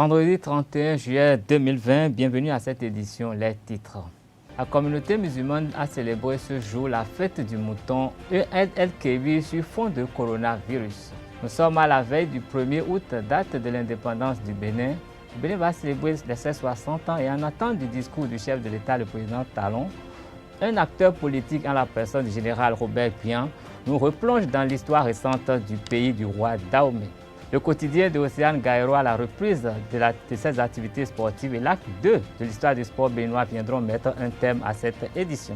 Vendredi 31 juillet 2020, bienvenue à cette édition Les Titres. La communauté musulmane a célébré ce jour la fête du mouton Eid-el-Kébir sur fond de coronavirus. Nous sommes à la veille du 1er août, date de l'indépendance du Bénin. Le Bénin va célébrer ses 60 ans et en attente du discours du chef de l'État, le président Talon, un acteur politique en la personne du général Robert Pian nous replonge dans l'histoire récente du pays du roi Dahomey. Le quotidien de Océane Gaïro à la reprise de ses activités sportives et l'acte 2 de l'histoire du sport béninois viendront mettre un thème à cette édition.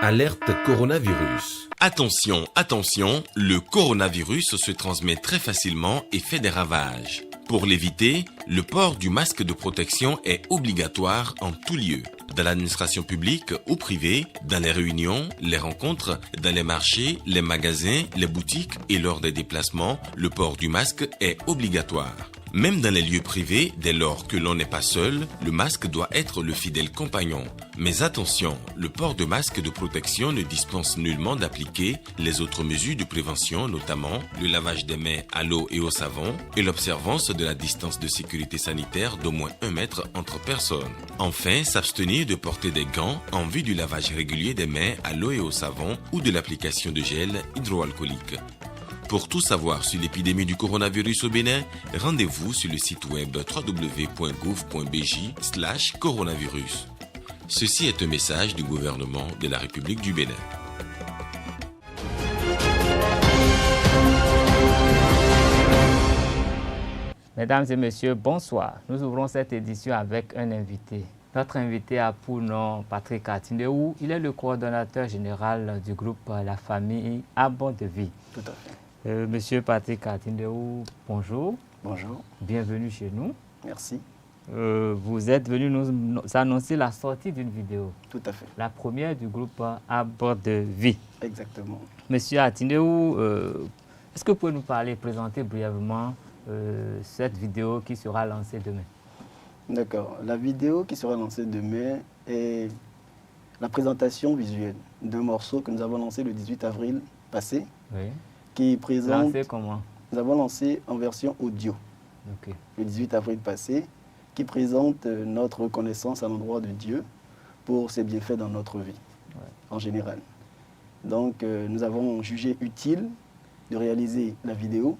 Alerte coronavirus. Attention, attention, le coronavirus se transmet très facilement et fait des ravages. Pour l'éviter, le port du masque de protection est obligatoire en tout lieu. Dans l'administration publique ou privée, dans les réunions, les rencontres, dans les marchés, les magasins, les boutiques et lors des déplacements, le port du masque est obligatoire. Même dans les lieux privés, dès lors que l'on n'est pas seul, le masque doit être le fidèle compagnon. Mais attention, le port de masque de protection ne dispense nullement d'appliquer les autres mesures de prévention, notamment le lavage des mains à l'eau et au savon et l'observance de la distance de sécurité sanitaire d'au moins 1 mètre entre personnes. Enfin, s'abstenir de porter des gants en vue du lavage régulier des mains à l'eau et au savon ou de l'application de gel hydroalcoolique. Pour tout savoir sur l'épidémie du coronavirus au Bénin, rendez-vous sur le site web www.gouv.bj/coronavirus. Ceci est un message du gouvernement de la République du Bénin. Mesdames et messieurs, bonsoir. Nous ouvrons cette édition avec un invité. Notre invité a pour nom Patrick Atindeou. Il est le coordonnateur général du groupe La Famille Arbre de Vie. Tout à fait. Monsieur Patrick Atindeou, bonjour. Bonjour. Bienvenue chez nous. Merci. Vous êtes venu nous annoncer la sortie d'une vidéo. Tout à fait. La première du groupe Arbre de Vie. Exactement. Monsieur Atindeou, est-ce que vous pouvez nous parler, présenter brièvement cette vidéo qui sera lancée demain? D'accord. La vidéo qui sera lancée demain est la présentation visuelle d'un morceau que nous avons lancé le 18 avril passé. Oui. Qui présente... Lancé comment? Nous avons lancé en version audio, okay, le 18 avril passé, qui présente notre reconnaissance à l'endroit de Dieu pour ses bienfaits dans notre vie, en général. Donc, nous avons jugé utile de réaliser la vidéo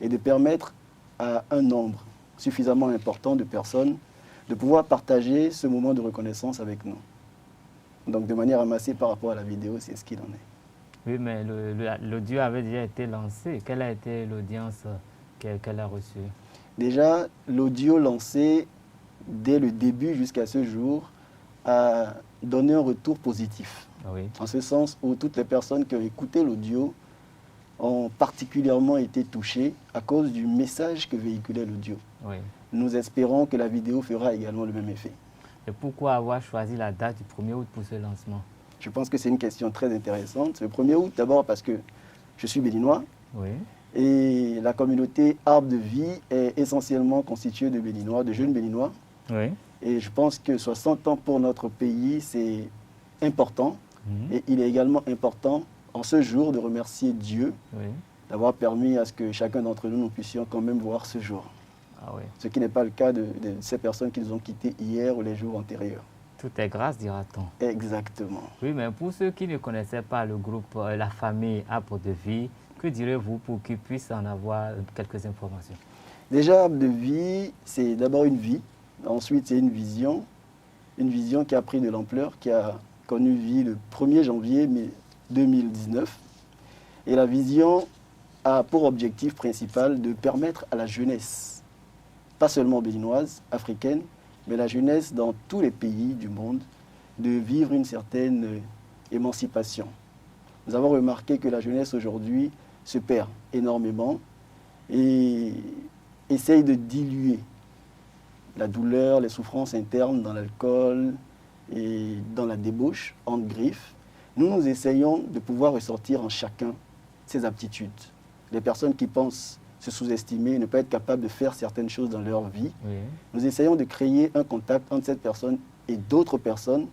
et de permettre à un nombre suffisamment important de personnes de pouvoir partager ce moment de reconnaissance avec nous. Donc, de manière amassée par rapport à la vidéo, c'est ce qu'il en est. Oui, mais l'audio avait déjà été lancé. Quelle a été l'audience qu'elle a reçue? Déjà, l'audio lancé dès le début jusqu'à ce jour a donné un retour positif. Oui. En ce sens où toutes les personnes qui ont écouté l'audio ont particulièrement été touchées à cause du message que véhiculait l'audio. Oui. Nous espérons que la vidéo fera également le même effet. Et pourquoi avoir choisi la date du 1er août pour ce lancement? Je pense que c'est une question très intéressante. Le 1er août, d'abord parce que je suis béninois. Oui. Et la communauté Arbre de Vie est essentiellement constituée de béninois, de jeunes béninois. Oui. Et je pense que 60 ans pour notre pays, c'est important. Et il est également important, en ce jour, de remercier Dieu d'avoir permis à ce que chacun d'entre nous, nous puissions quand même voir ce jour. Ah oui. Ce qui n'est pas le cas de ces personnes qui nous ont quittés hier ou les jours antérieurs. Tout est grâce, dira-t-on. Exactement. Oui, mais pour ceux qui ne connaissaient pas le groupe La Famille Arbre de Vie, que direz-vous pour qu'ils puissent en avoir quelques informations? Déjà, Arbre de Vie, c'est d'abord une vie. Ensuite, c'est une vision qui a pris de l'ampleur, qui a connu vie le 1er janvier 2019. Et la vision a pour objectif principal de permettre à la jeunesse, pas seulement béninoise, africaine, mais la jeunesse dans tous les pays du monde, de vivre une certaine émancipation. Nous avons remarqué que la jeunesse aujourd'hui se perd énormément et essaye de diluer la douleur, les souffrances internes dans l'alcool et dans la débauche, entre griffes. Nous essayons de pouvoir ressortir en chacun ses aptitudes. Les personnes qui pensent se sous-estimer, ne pas être capables de faire certaines choses dans leur vie. Oui. Nous essayons de créer un contact entre cette personne et d'autres personnes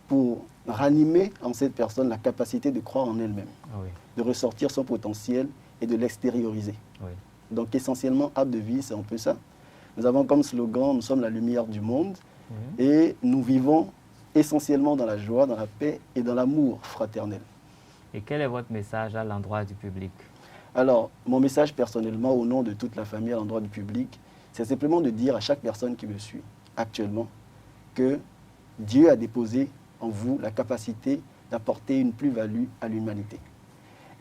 pour ranimer en cette personne la capacité de croire en elle-même, de ressortir son potentiel et de l'extérioriser. Donc essentiellement, Arbre de Vie, c'est un peu ça. Nous avons comme slogan, nous sommes la lumière du monde et nous vivons essentiellement dans la joie, dans la paix et dans l'amour fraternel. Et quel est votre message à l'endroit du public? Alors, mon message personnellement, au nom de toute la famille à l'endroit du public, c'est simplement de dire à chaque personne qui me suit actuellement que Dieu a déposé en vous la capacité d'apporter une plus-value à l'humanité.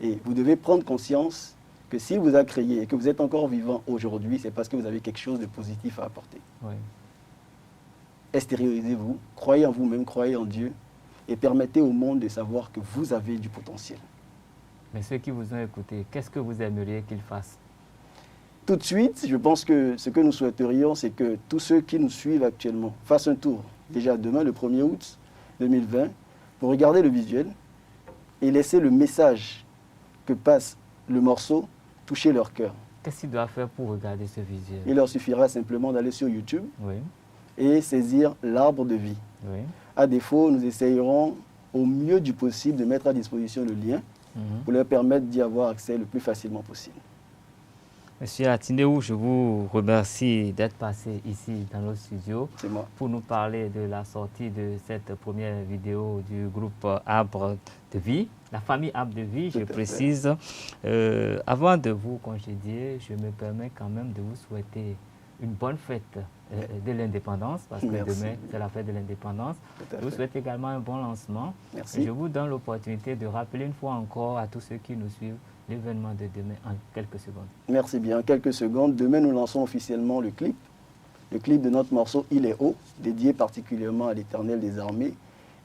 Et vous devez prendre conscience que s'il vous a créé et que vous êtes encore vivant aujourd'hui, c'est parce que vous avez quelque chose de positif à apporter. Oui. Extériorisez-vous, croyez en vous-même, croyez en Dieu et permettez au monde de savoir que vous avez du potentiel. Mais ceux qui vous ont écouté, qu'est-ce que vous aimeriez qu'ils fassent? Tout de suite, je pense que ce que nous souhaiterions, c'est que tous ceux qui nous suivent actuellement fassent un tour, déjà demain, le 1er août 2020, pour regarder le visuel et laisser le message que passe le morceau toucher leur cœur. Qu'est-ce qu'ils doivent faire pour regarder ce visuel? Il leur suffira simplement d'aller sur YouTube Oui, et saisir l'arbre de vie. oui. À défaut, nous essayerons au mieux du possible de mettre à disposition le lien pour leur permettre d'y avoir accès le plus facilement possible. Monsieur Atindeou, je vous remercie d'être passé ici dans nos studios C'est moi. pour nous parler de la sortie de cette première vidéo du groupe Arbre de Vie, la famille Arbre de Vie, je précise. Avant de vous congédier, je me permets quand même de vous souhaiter une bonne fête de l'indépendance, parce que Merci. demain, c'est la fête de l'indépendance. Tout à Je vous fait. souhaite également un bon lancement. Merci. Et je vous donne l'opportunité de rappeler une fois encore à tous ceux qui nous suivent l'événement de demain en quelques secondes. Merci bien. En quelques secondes, demain, nous lançons officiellement le clip. Le clip de notre morceau « Il est haut », dédié particulièrement à l'Éternel des armées.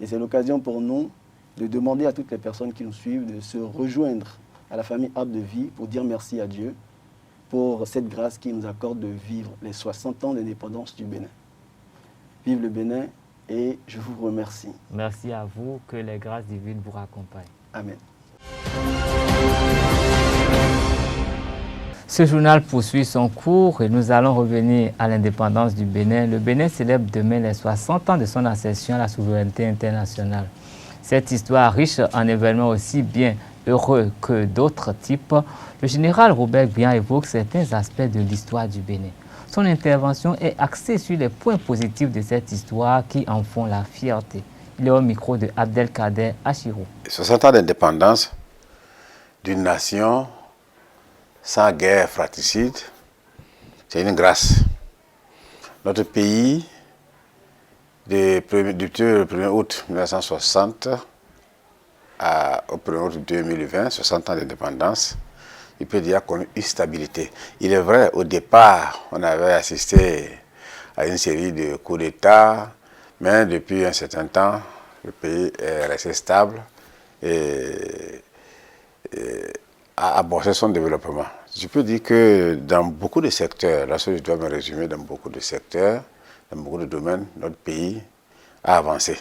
Et c'est l'occasion pour nous de demander à toutes les personnes qui nous suivent de se rejoindre à la famille Arbre de Vie pour dire merci à Dieu pour cette grâce qui nous accorde de vivre les 60 ans d'indépendance du Bénin. Vive le Bénin et je vous remercie. Merci à vous, que les grâces divines vous raccompagnent. Amen. Ce journal poursuit son cours et nous allons revenir à l'indépendance du Bénin. Le Bénin célèbre demain les 60 ans de son accession à la souveraineté internationale. Cette histoire riche en événements aussi bien heureux que d'autres types, le général Robert Bian évoque certains aspects de l'histoire du Bénin. Son intervention est axée sur les points positifs de cette histoire qui en font la fierté. Il est au micro de Abdelkader Achirou. 60 ans d'indépendance d'une nation sans guerre fratricide, c'est une grâce. Notre pays, depuis le 1er août 1960 au 1er août 2020, 60 ans d'indépendance, il peut dire qu'on a une stabilité. Il est vrai, au départ, on avait assisté à une série de coups d'État, mais depuis un certain temps, le pays est resté stable et a amorcé son développement. Je peux dire que dans beaucoup de secteurs, là je dois me résumer, dans beaucoup de secteurs, dans beaucoup de domaines, notre pays a avancé.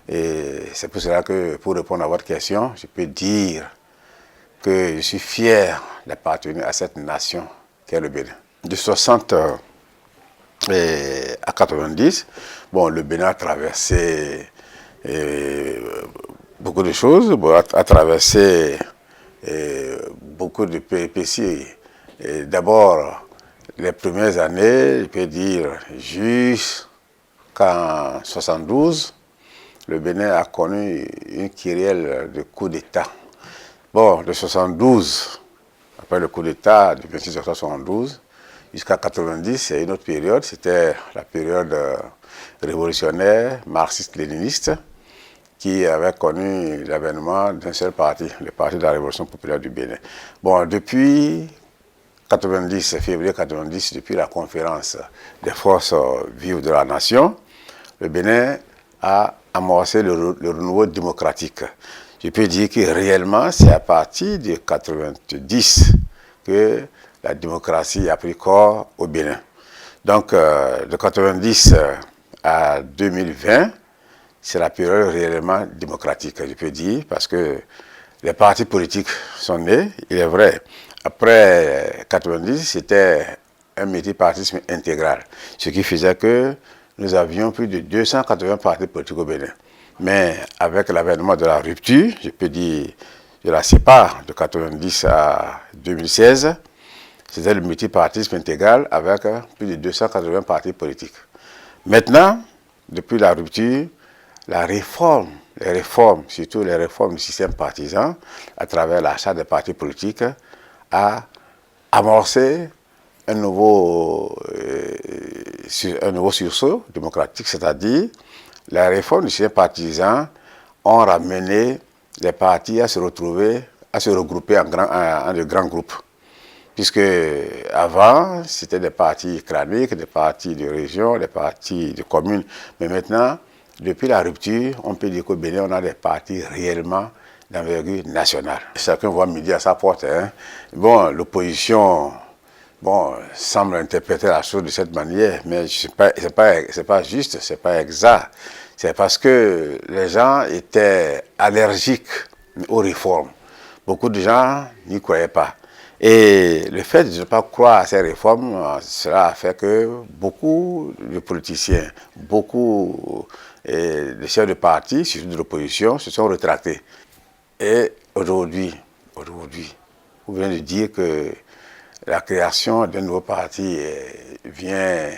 Et c'est pour cela que, pour répondre à votre question, je peux dire que je suis fier d'appartenir à cette nation qu'est le Bénin. De 60 à 90, bon, le Bénin a traversé beaucoup de choses, a traversé beaucoup de péripéties. D'abord, les premières années, je peux dire, jusqu'en 72, le Bénin a connu une kyrielle de coups d'État. Bon, de 72, après le coup d'État du 26 octobre 72, jusqu'à 90, c'est une autre période, c'était la période révolutionnaire, marxiste-léniniste, qui avait connu l'avènement d'un seul parti, le Parti de la Révolution populaire du Bénin. Bon, depuis 90, février 90, depuis la conférence des forces vives de la nation, le Bénin a amorcé le renouveau démocratique. Je peux dire que réellement, c'est à partir de 90 que la démocratie a pris corps au Bénin. Donc, de 90 à 2020, c'est la période réellement démocratique, je peux dire, parce que les partis politiques sont nés, il est vrai. Après 90, c'était un multipartisme intégral, ce qui faisait que nous avions plus de 280 partis politiques au Bénin. Mais avec l'avènement de la rupture, je peux dire de la CEPAR de 90 à 2016, C'était le multipartisme intégral avec plus de 280 partis politiques. Maintenant, depuis la rupture, les réformes, surtout les réformes du système partisan, à travers l'achat des partis politiques, a amorcé un nouveau sursaut démocratique, c'est-à-dire les réformes du système partisan ont ramené les partis à se regrouper en de grands groupes. Puisque avant, c'était des partis crâniques, des partis de région, des partis de communes. Mais maintenant, depuis la rupture, on peut dire qu'au Bénin, on a des partis réellement d'envergure nationale. Chacun voit midi à sa porte. Bon, l'opposition semble interpréter la chose de cette manière, mais c'est pas juste, c'est pas exact. C'est parce que les gens étaient allergiques aux réformes. Beaucoup de gens n'y croyaient pas. Et le fait de ne pas croire à ces réformes, cela a fait que beaucoup de politiciens, beaucoup de chefs de parti, surtout de l'opposition, se sont rétractés. Et aujourd'hui, vous venez de dire que la création d'un nouveau parti vient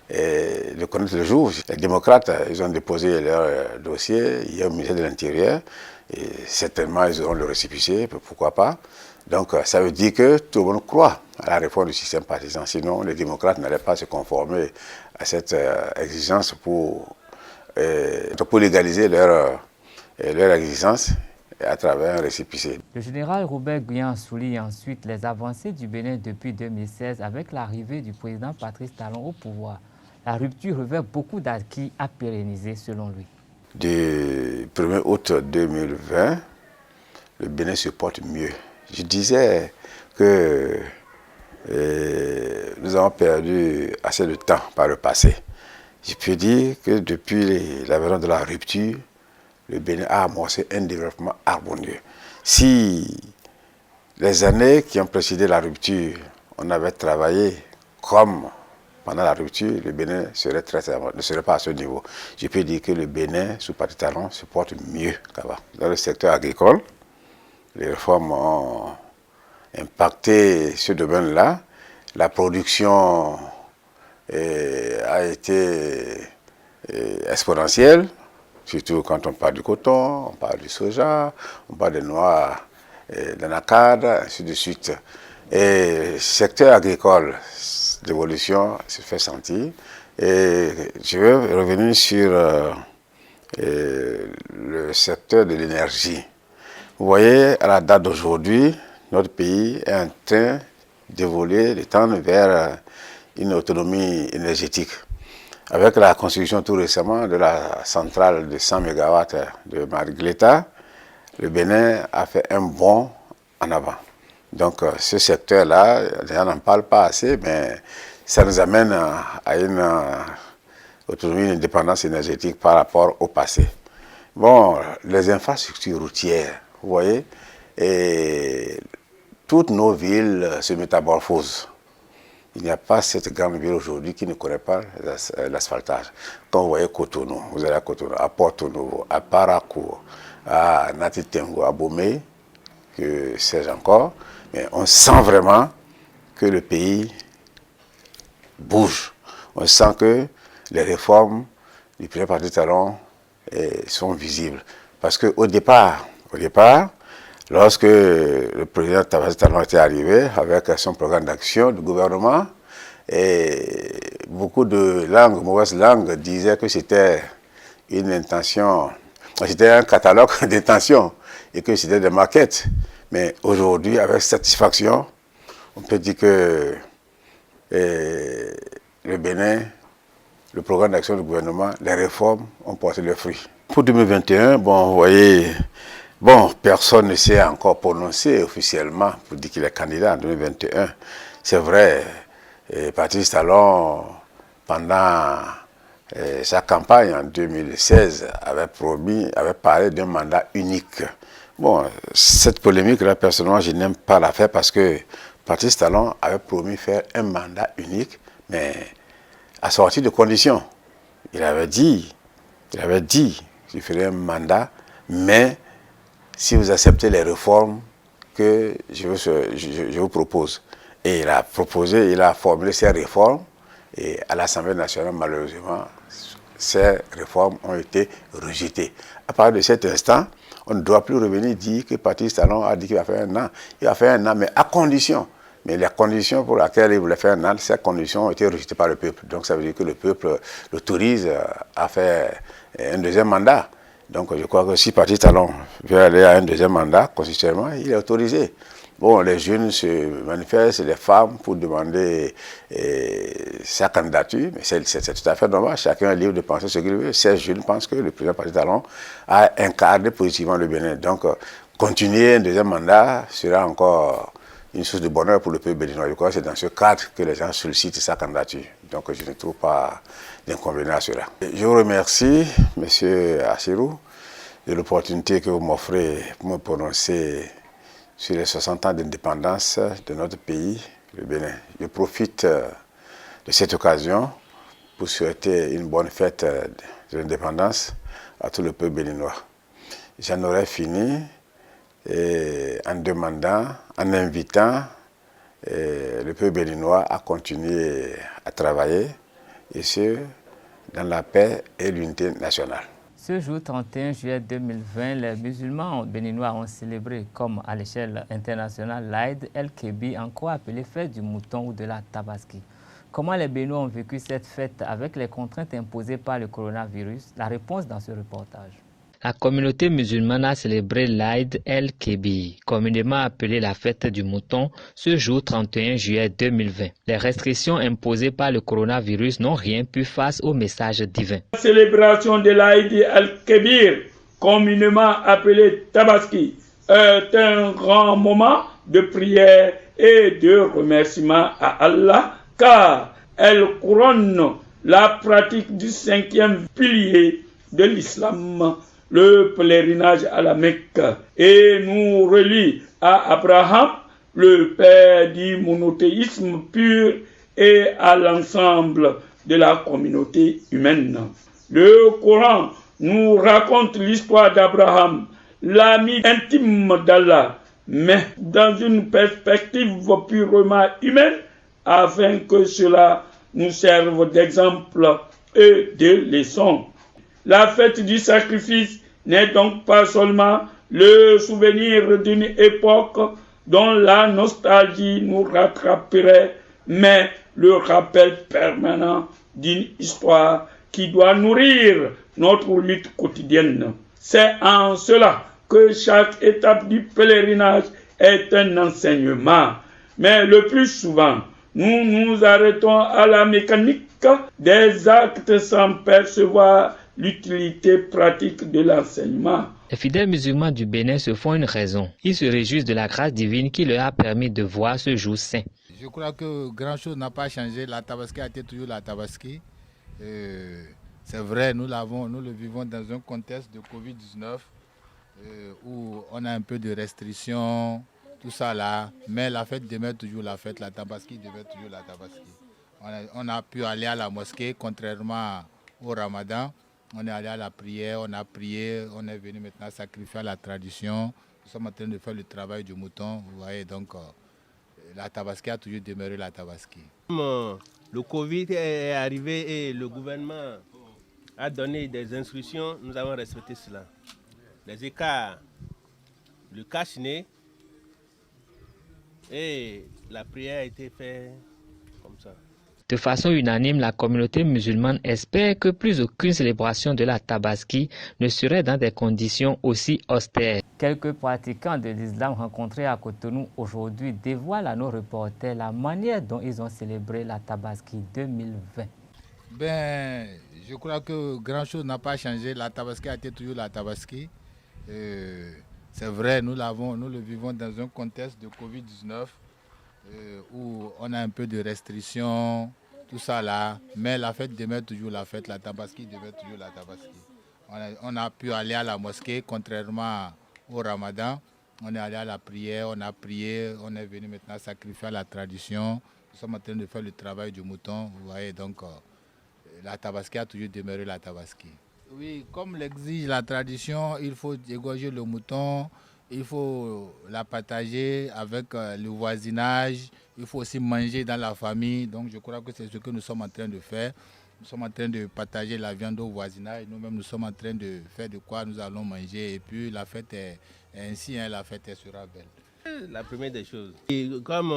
de connaître le jour. Les démocrates, ils ont déposé leur dossier hier au ministère de l'Intérieur. Et certainement, ils auront le récépissé, pourquoi pas. Donc, ça veut dire que tout le monde croit à la réforme du système partisan. Sinon, les démocrates n'allaient pas se conformer à cette exigence pour légaliser leur exigence à travers un récépissé. Le général Robert Guyan souligne ensuite les avancées du Bénin depuis 2016 avec l'arrivée du président Patrice Talon au pouvoir. La rupture revêt beaucoup d'acquis à pérenniser selon lui. Du 1er août 2020, le Bénin se porte mieux. Je disais que nous avons perdu assez de temps par le passé. Je peux dire que depuis l'avènement de la rupture, le Bénin a amorcé un développement harmonieux. Si les années qui ont précédé la rupture, on avait travaillé comme pendant la rupture, le Bénin ne serait pas à ce niveau. Je peux dire que le Bénin, sous Patrice Talon, se porte mieux qu'avant. Dans le secteur agricole, les réformes ont impacté ce domaine-là. La production a été exponentielle, surtout quand on parle du coton, on parle du soja, on parle des noix d'anacarde, ainsi de suite. Et le secteur agricole, l'évolution se fait sentir. Et je vais revenir sur le secteur de l'énergie. Vous voyez, à la date d'aujourd'hui, notre pays est en train d'évoluer, de tendre vers une autonomie énergétique. Avec la construction tout récemment de la centrale de 100 MW de Mariguelita, le Bénin a fait un bond en avant. Donc ce secteur-là, les gens n'en parlent pas assez, mais ça nous amène à une autonomie, une indépendance énergétique par rapport au passé. Bon, les infrastructures routières, vous voyez, et toutes nos villes se métamorphosent. Il n'y a pas cette grande ville aujourd'hui qui ne connaît pas l'asphaltage. Quand vous voyez Cotonou, vous allez à Cotonou, à Porto Novo, à Paracourt, à Natitengo, à Bomé, que sais-je encore, mais on sent vraiment que le pays bouge. On sent que les réformes du président Patrice Talon sont visibles. Parce qu'au départ, lorsque le président Patrice Talon était arrivé avec son programme d'action du gouvernement, et beaucoup de mauvaises langues disaient que c'était une intention, c'était un catalogue d'intentions et que c'était des maquettes. Mais aujourd'hui, avec satisfaction, on peut dire que le Bénin, le programme d'action du gouvernement, les réformes ont porté leurs fruits. Pour 2021, bon, vous voyez, personne ne s'est encore prononcé officiellement pour dire qu'il est candidat en 2021. C'est vrai, Patrice Talon, pendant sa campagne en 2016, avait parlé d'un mandat unique. Bon, cette polémique-là, personnellement, je n'aime pas la faire parce que Patrice Talon avait promis faire un mandat unique, mais assorti de conditions. Il avait dit, je ferai un mandat, mais si vous acceptez les réformes que je vous propose. Et il a proposé, il a formulé ses réformes. Et à l'Assemblée nationale, malheureusement, ces réformes ont été rejetées. À partir de cet instant, on ne doit plus revenir dire que Patrice Talon a dit qu'il va faire un an. Il va faire un an, mais à condition. Mais les conditions pour lesquelles il voulait faire un an, ces conditions ont été rejetées par le peuple. Donc ça veut dire que le peuple l'autorise à faire un deuxième mandat. Donc je crois que si Patrice Talon veut aller à un deuxième mandat, constitutionnellement, il est autorisé. Bon, les jeunes se manifestent, les femmes, pour demander sa candidature, mais c'est tout à fait normal. Chacun est libre de penser ce qu'il veut. Ces jeunes pensent que le président Patrice Talon a incarné positivement le Bénin. Donc, continuer un deuxième mandat sera encore une source de bonheur pour le peuple béninois. Je crois que c'est dans ce cadre que les gens sollicitent sa candidature. Donc, je ne trouve pas d'inconvénient à cela. Je vous remercie, M. Assirou, de l'opportunité que vous m'offrez pour me prononcer sur les 60 ans d'indépendance de notre pays, le Bénin. Je profite de cette occasion pour souhaiter une bonne fête de l'indépendance à tout le peuple béninois. J'en aurais fini en demandant, en invitant le peuple béninois à continuer à travailler, et ce, dans la paix et l'unité nationale. Ce jour 31 juillet 2020, les musulmans béninois ont célébré, comme à l'échelle internationale, l'Aïd el-Kébi, en quoi appelé fête du mouton ou de la tabaski. Comment les Béninois ont vécu cette fête avec les contraintes imposées par le coronavirus? La réponse dans ce reportage. La communauté musulmane a célébré l'Aïd el-Kébi, communément appelée la fête du mouton, ce jour 31 juillet 2020. Les restrictions imposées par le coronavirus n'ont rien pu face au message divin. La célébration de l'Aïd el-Kébir, communément appelée Tabaski, est un grand moment de prière et de remerciement à Allah, car elle couronne la pratique du 5e pilier de l'islam, le pèlerinage à la Mecque, et nous relie à Abraham, le père du monothéisme pur, et à l'ensemble de la communauté humaine. Le Coran nous raconte l'histoire d'Abraham, l'ami intime d'Allah, mais dans une perspective purement humaine, afin que cela nous serve d'exemple et de leçon. La fête du sacrifice n'est donc pas seulement le souvenir d'une époque dont la nostalgie nous rattraperait, mais le rappel permanent d'une histoire qui doit nourrir notre lutte quotidienne. C'est en cela que chaque étape du pèlerinage est un enseignement. Mais le plus souvent, nous nous arrêtons à la mécanique des actes sans percevoir l'utilité pratique de l'enseignement. Les fidèles musulmans du Bénin se font une raison. Ils se réjouissent de la grâce divine qui leur a permis de voir ce jour saint. Je crois que grand-chose n'a pas changé. La Tabaski a été toujours la Tabaski. C'est vrai, nous le vivons dans un contexte de Covid-19 où on a un peu de restrictions, tout ça là. Mais la fête demeure toujours la fête, la Tabaski demeure toujours la Tabaski. On a pu aller à la mosquée, contrairement au Ramadan. On est allé à la prière, on a prié, on est venu maintenant sacrifier à la tradition. Nous sommes en train de faire le travail du mouton, vous voyez, donc la Tabaski a toujours demeuré la Tabaski. Le Covid est arrivé et le gouvernement a donné des instructions, nous avons respecté cela. Les écarts, le cache-nez et la prière a été faite comme ça. De façon unanime, la communauté musulmane espère que plus aucune célébration de la Tabaski ne serait dans des conditions aussi austères. Quelques pratiquants de l'islam rencontrés à Cotonou aujourd'hui dévoilent à nos reporters la manière dont ils ont célébré la Tabaski 2020. Je crois que grand-chose n'a pas changé. La Tabaski a été toujours la Tabaski. C'est vrai, nous le vivons dans un contexte de Covid-19 où on a un peu de restrictions, tout ça là. Mais la fête demeure toujours la fête, la Tabaski demeure toujours la Tabaski. On a pu aller à la mosquée, contrairement au Ramadan. On est allé à la prière, on a prié, on est venu maintenant sacrifier à la tradition. Nous sommes en train de faire le travail du mouton, vous voyez, donc la Tabaski a toujours demeuré la Tabaski. Oui, comme l'exige la tradition, il faut égorger le mouton, il faut la partager avec le voisinage, il faut aussi manger dans la famille. Donc je crois que c'est ce que nous sommes en train de faire. Nous sommes en train de partager la viande au voisinage. Nous-mêmes, nous sommes en train de faire de quoi nous allons manger. Et puis la fête est ainsi, hein, la fête sera belle. La première des choses. Et comme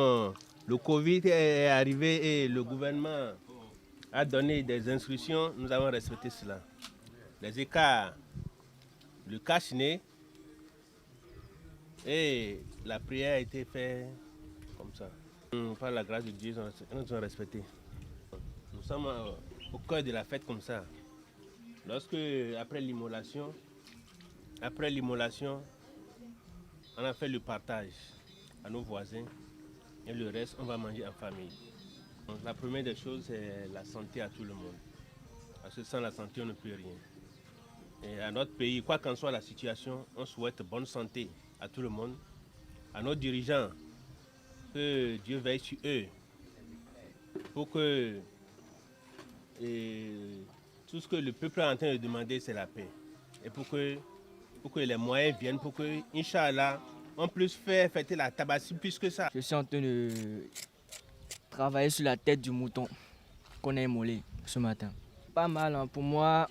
le Covid est arrivé et le gouvernement a donné des instructions, nous avons respecté cela. Les écarts, le cache-nez et la prière a été faite comme ça. Par la grâce de Dieu, nous avons respecté. Nous sommes au cœur de la fête comme ça. Lorsque, après l'immolation, on a fait le partage à nos voisins et le reste, on va manger en famille. Donc, la première des choses, c'est la santé à tout le monde. Parce que sans la santé, on ne peut rien. Et à notre pays, quoi qu'en soit la situation, on souhaite bonne santé à tout le monde, à nos dirigeants, que Dieu veille sur eux, pour que tout ce que le peuple est en train de demander, c'est la paix. Et pour que les moyens viennent, pour que, Inch'Allah, on puisse faire fêter la Tabaski plus que ça. Je suis en train de travailler sur la tête du mouton qu'on a immolé ce matin. Pas mal, hein. Pour moi,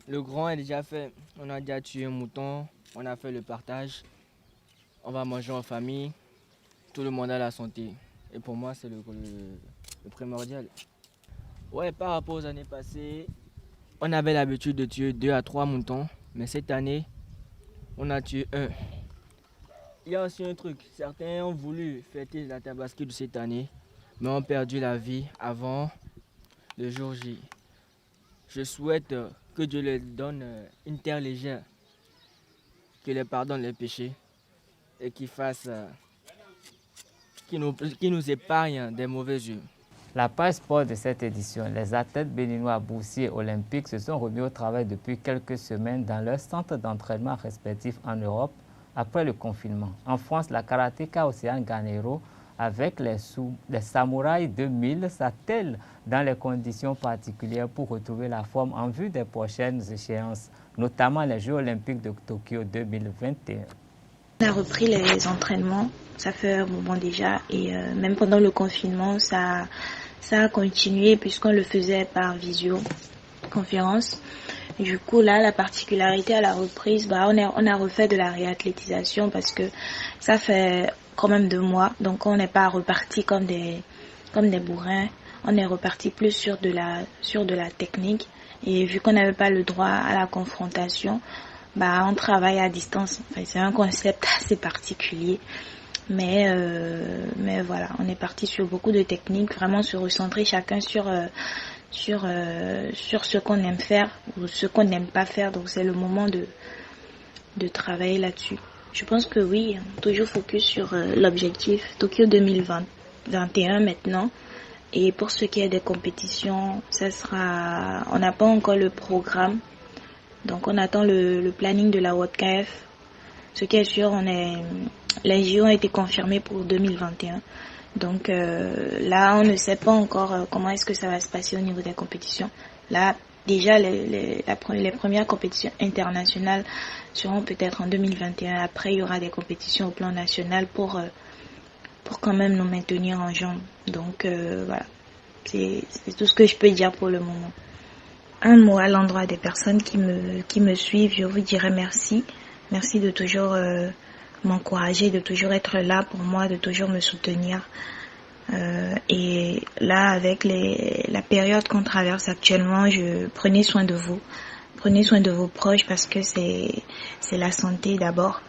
le grand est déjà fait. On a déjà tué un mouton, on a fait le partage. On va manger en famille, tout le monde a la santé. Et pour moi, c'est le primordial. Ouais, par rapport aux années passées, on avait l'habitude de tuer 2 à 3 moutons. Mais cette année, on a tué 1. Il y a aussi un truc, certains ont voulu fêter la Tabaski de cette année, mais ont perdu la vie avant le jour J. Je souhaite que Dieu leur donne une terre légère, qu'il leur pardonne les péchés et qu'il nous épargne des mauvais yeux. La page sport de cette édition, les athlètes béninois boursiers olympiques se sont remis au travail depuis quelques semaines dans leur centre d'entraînement respectif en Europe après le confinement. En France, la karatéka Océane Ganero avec les Samouraïs 2000 s'attelle dans les conditions particulières pour retrouver la forme en vue des prochaines échéances, notamment les Jeux olympiques de Tokyo 2021. On a repris les entraînements, ça fait un moment déjà, et même pendant le confinement, ça a continué puisqu'on le faisait par visioconférence. Du coup, là, la particularité à la reprise, on a refait de la réathlétisation parce que ça fait quand même 2 mois, donc on n'est pas reparti comme des bourrins, on est reparti plus sur de la technique, et vu qu'on n'avait pas le droit à la confrontation, on travaille à distance. Enfin, c'est un concept assez particulier, mais voilà, on est parti sur beaucoup de techniques, vraiment se recentrer chacun sur ce qu'on aime faire ou ce qu'on n'aime pas faire. Donc c'est le moment de travailler là-dessus. Je pense que oui, toujours focus sur l'objectif Tokyo 2021 maintenant. Et pour ce qui est des compétitions, on n'a pas encore le programme. Donc on attend le planning de la WODKF. Ce qui est sûr, les JO ont été confirmés pour 2021. Donc là, on ne sait pas encore comment est-ce que ça va se passer au niveau des compétitions. Là, déjà, les premières compétitions internationales seront peut-être en 2021. Après, il y aura des compétitions au plan national pour quand même nous maintenir en jambes. Donc voilà, c'est tout ce que je peux dire pour le moment. Un mot à l'endroit des personnes qui me suivent, je vous dirais merci. Merci de toujours m'encourager, de toujours être là pour moi, de toujours me soutenir. Et là, avec la période qu'on traverse actuellement, prenez soin de vous. Prenez soin de vos proches parce que c'est la santé d'abord.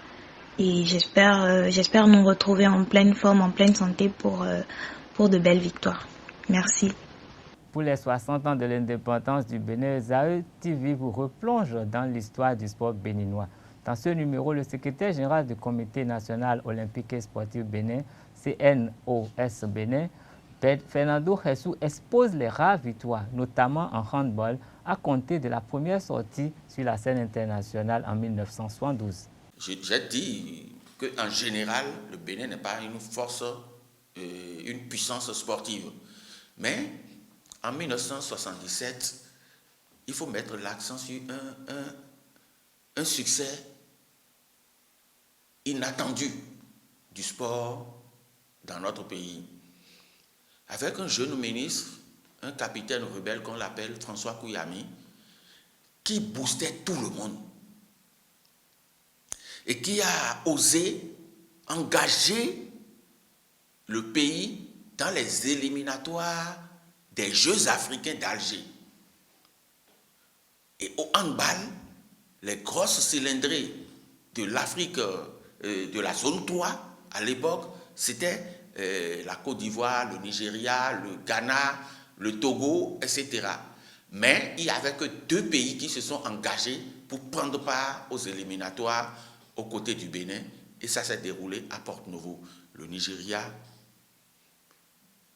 Et j'espère nous retrouver en pleine forme, en pleine santé pour de belles victoires. Merci. Pour les 60 ans de l'indépendance du Bénin, Zaï TV vous replonge dans l'histoire du sport béninois. Dans ce numéro, le secrétaire général du Comité national olympique et sportif Bénin, CNOS Bénin, Fernando Jesus, expose les rares victoires, notamment en handball, à compter de la première sortie sur la scène internationale en 1972. J'ai dit qu'en général, le Bénin n'est pas une force, une puissance sportive. Mais en 1977, il faut mettre l'accent sur un succès inattendu du sport dans notre pays. Avec un jeune ministre, un capitaine rebelle qu'on l'appelle François Kouyami, qui boostait tout le monde et qui a osé engager le pays dans les éliminatoires des Jeux africains d'Alger. Et au handball, les grosses cylindrées de l'Afrique, de la zone 3, à l'époque, c'était la Côte d'Ivoire, le Nigeria, le Ghana, le Togo, etc. Mais il n'y avait que 2 pays qui se sont engagés pour prendre part aux éliminatoires aux côtés du Bénin. Et ça s'est déroulé à Porto-Novo, le Nigeria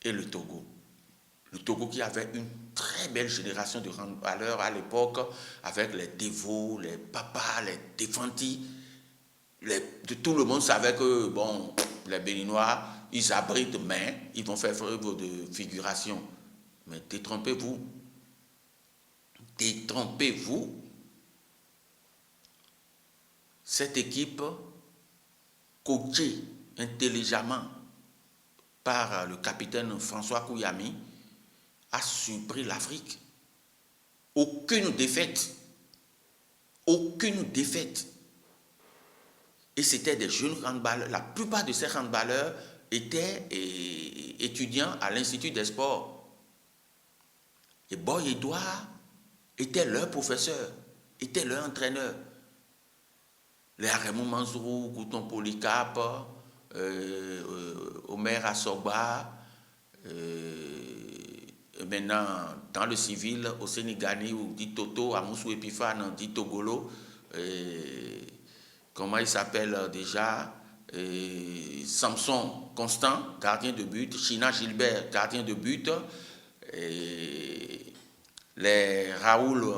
et le Togo. Le Togo qui avait une très belle génération de handballeurs à l'époque, avec les Devo, les Papas, les Defanti. Tout le monde savait que, bon, les Béninois, ils abritent, mais ils vont faire preuve de figuration. Mais détrompez-vous. Détrompez-vous. Cette équipe, coachée intelligemment par le capitaine François Kouyami, a surpris l'Afrique. Aucune défaite. Aucune défaite. Et c'était des jeunes handballeurs. La plupart de ces handballeurs étaient étudiants à l'Institut des sports. Et Boy Edouard était leur professeur, était leur entraîneur. Les Raymond Manzourou, Gouton Polycarpe, Omer Assoba, maintenant dans le civil, au Sénégani, ou dit Toto, Amoussou Epifane, dit Togolo, comment il s'appelle déjà, Samson Constant, gardien de but, China Gilbert, gardien de but, les Raoul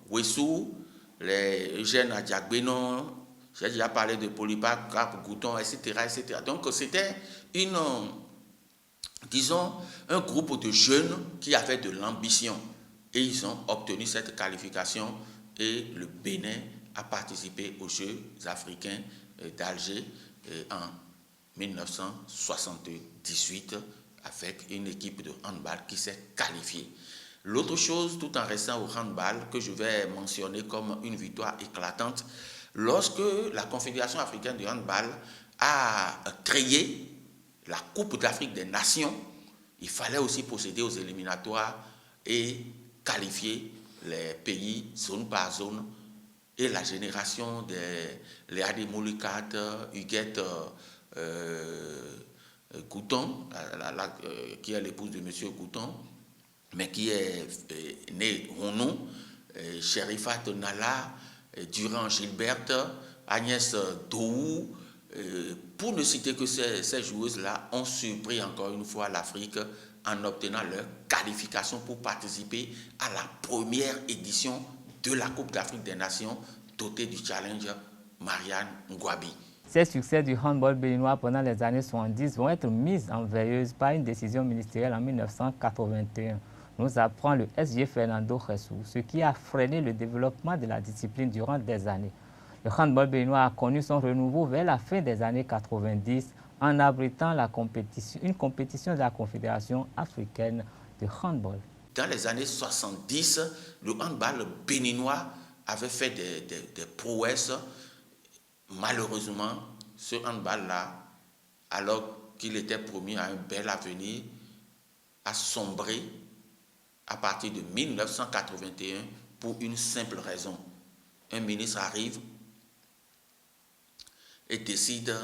Wessou, les Eugène Adjagbenon, j'ai déjà parlé de Polypac, Cap, Gouton, etc., etc. Donc c'était disons, un groupe de jeunes qui avaient de l'ambition. Et ils ont obtenu cette qualification et le Bénin a participé aux Jeux africains d'Alger en 1978 avec une équipe de handball qui s'est qualifiée. L'autre chose, tout en restant au handball, que je vais mentionner comme une victoire éclatante, lorsque la Confédération africaine de handball a créé la Coupe d'Afrique des Nations, il fallait aussi procéder aux éliminatoires et qualifier les pays zone par zone. Et la génération des Léadé Moulikat, Huguette Gouton, qui est l'épouse de M. Gouton, mais qui est née Ronon, Sherifat Nala, Durand Gilberte, Agnès Dohou, pour ne citer que ces joueuses-là, ont surpris encore une fois l'Afrique en obtenant leur qualification pour participer à la première édition de la Coupe d'Afrique des Nations dotée du challenge Marianne Ngouabi. Ces succès du handball béninois pendant les années 70 vont être mis en veilleuse par une décision ministérielle en 1981. Nous apprend le SG Fernando Ressou, ce qui a freiné le développement de la discipline durant des années. Le handball béninois a connu son renouveau vers la fin des années 90 en abritant une compétition de la Confédération africaine de handball. Dans les années 70, le handball béninois avait fait des prouesses. Malheureusement, ce handball-là, alors qu'il était promis à un bel avenir, a sombré à partir de 1981 pour une simple raison. Un ministre arrive et décide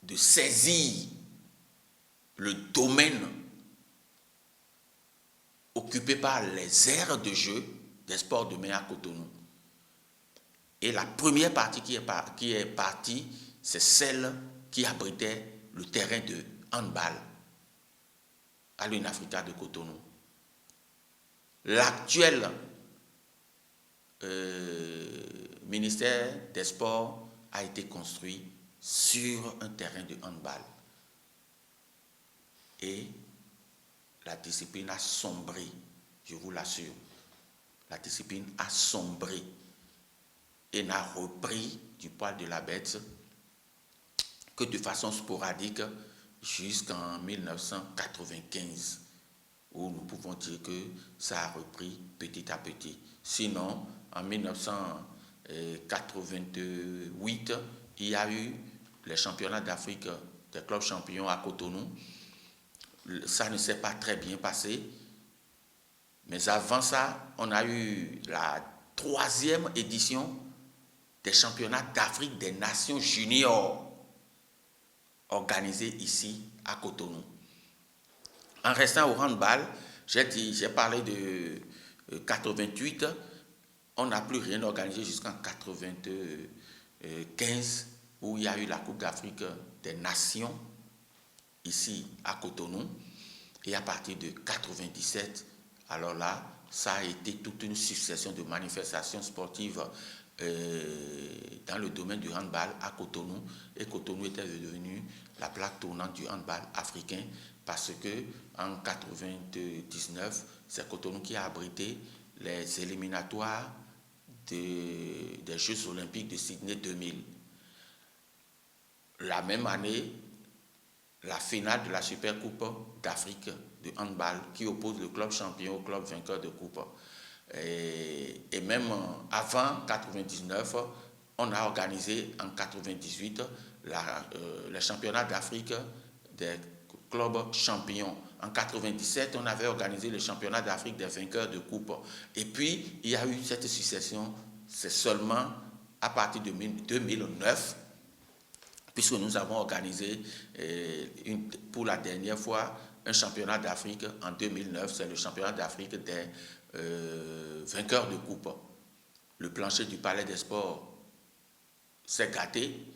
de saisir le domaine occupé par les aires de jeu des sports de mer à Cotonou. Et la première partie qui est partie, c'est celle qui abritait le terrain de handball à l'UNAFRICA de Cotonou. L'actuel ministère des Sports a été construit sur un terrain de handball. Et la discipline a sombré, je vous l'assure. La discipline a sombré. et n'a repris du poil de la bête que de façon sporadique jusqu'en 1995, où nous pouvons dire que ça a repris petit à petit. Sinon, en 1988, il y a eu les championnats d'Afrique des clubs champions à Cotonou. Ça ne s'est pas très bien passé. Mais avant ça, on a eu la 3e édition des championnats d'Afrique des nations juniors organisés ici à Cotonou. En restant au handball, j'ai parlé de 88, on n'a plus rien organisé jusqu'en 95, où il y a eu la Coupe d'Afrique des Nations ici à Cotonou. Et à partir de 97, alors là, ça a été toute une succession de manifestations sportives dans le domaine du handball à Cotonou. Et Cotonou était devenu la plaque tournante du handball africain parce que en 99, c'est Cotonou qui a abrité les éliminatoires des Jeux olympiques de Sydney 2000. La même année, la finale de la Super Coupe d'Afrique de handball qui oppose le club champion au club vainqueur de coupe. Et même avant 99, on a organisé en 98 les championnats d'Afrique des clubs champions. En 97, on avait organisé le championnat d'Afrique des vainqueurs de coupe. Et puis, il y a eu cette succession, c'est seulement à partir de 2009, puisque nous avons organisé pour la dernière fois un championnat d'Afrique en 2009, c'est le championnat d'Afrique des vainqueurs de coupe. Le plancher du Palais des Sports s'est gâté.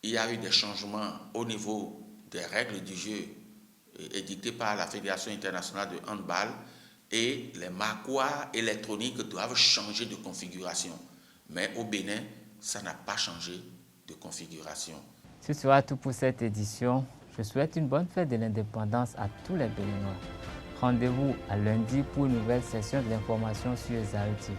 Il y a eu des changements au niveau des règles du jeu édictées par la Fédération internationale de handball et les marquoirs électroniques doivent changer de configuration. Mais au Bénin, ça n'a pas changé de configuration. Ce sera tout pour cette édition. Je souhaite une bonne fête de l'indépendance à tous les Béninois. Rendez-vous à lundi pour une nouvelle session de l'information sur Zaï TV.